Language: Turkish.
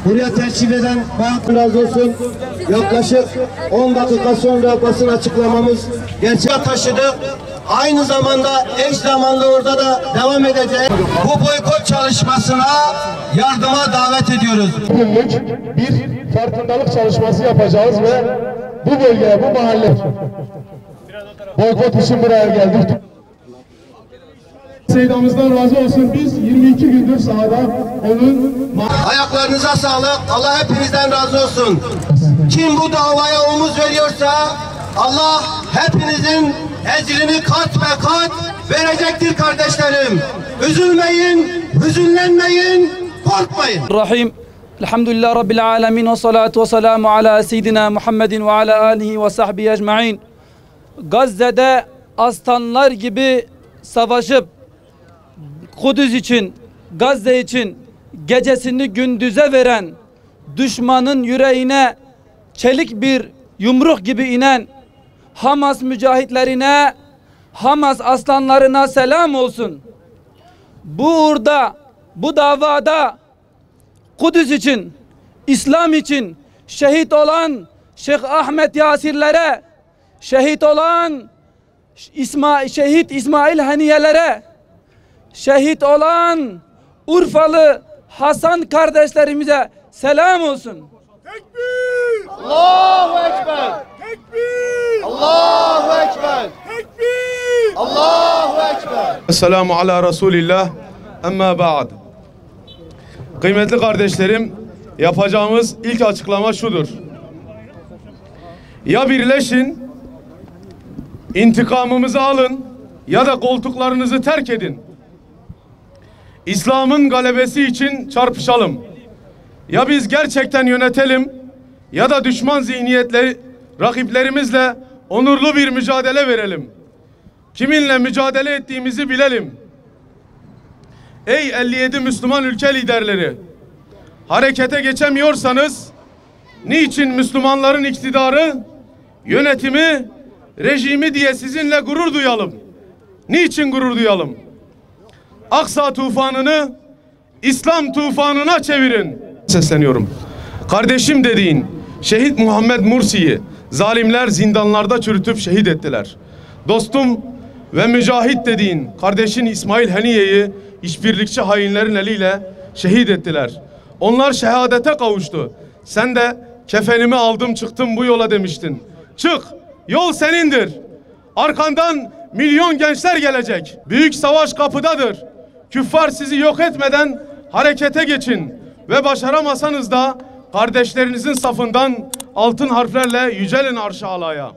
buraya teşrif eden Allah razı olsun. Yaklaşık 10 dakika sonra basın açıklamamız gerçeğe taşıdı. Aynı zamanda eş zamanlı orada da devam edecek. Bu boykot çalışmasına yardıma davet ediyoruz. Bugünlük bir farkındalık çalışması yapacağız ve bu bölgeye, bu mahalle boykot için buraya geldik. Seydamızdan razı olsun. Biz 22 gündür sahada onun... Ayaklarınıza sağlık. Allah hepinizden razı olsun. Kim bu davaya omuz veriyorsa Allah hepinizin ecrini kat ve kat verecektir kardeşlerim. Üzülmeyin, hüzünlenmeyin, korkmayın. Rahim. Elhamdülillah Rabbil alemin ve salatu ve selamu ala seyyidina Muhammedin ve ala alihi ve sahbihi ecma'in. Gazze'de aslanlar gibi savaşıp Kudüs için, Gazze için gecesini gündüze veren, düşmanın yüreğine çelik bir yumruk gibi inen Hamas mücahitlerine, Hamas aslanlarına selam olsun. Bu uğurda, bu davada Kudüs için, İslam için şehit olan Şeyh Ahmet Yasirlere, şehit olan şehit İsmail Haniyelere, şehit olan Urfalı Hasan kardeşlerimize selam olsun. Tekbir! Allahu Ekber! Tekbir! Allahu Ekber! Tekbir! Allahu Ekber! Esselamu ala Resulillah. Amma ba'd. Kıymetli kardeşlerim, yapacağımız ilk açıklama şudur. Ya birleşin, intikamımızı alın ya da koltuklarınızı terk edin. İslam'ın galebesi için çarpışalım. Ya biz gerçekten yönetelim ya da düşman zihniyetleri rakiplerimizle onurlu bir mücadele verelim. Kiminle mücadele ettiğimizi bilelim. Ey 57 Müslüman ülke liderleri, harekete geçemiyorsanız niçin Müslümanların iktidarı, yönetimi, rejimi diye sizinle gurur duyalım? Niçin gurur duyalım? Aksa tufanını İslam tufanına çevirin. Sesleniyorum. Kardeşim dediğin şehit Muhammed Mursi'yi zalimler zindanlarda çürütüp şehit ettiler. Dostum ve mücahit dediğin kardeşin İsmail Haniye'yi işbirlikçi hainlerin eliyle şehit ettiler. Onlar şehadete kavuştu. Sen de kefenimi aldım çıktım bu yola demiştin. Çık, yol senindir. Arkandan milyon gençler gelecek. Büyük savaş kapıdadır. Küffar sizi yok etmeden harekete geçin. Ve başaramasanız da kardeşlerinizin safından altın harflerle yücelin arş-ı alaya.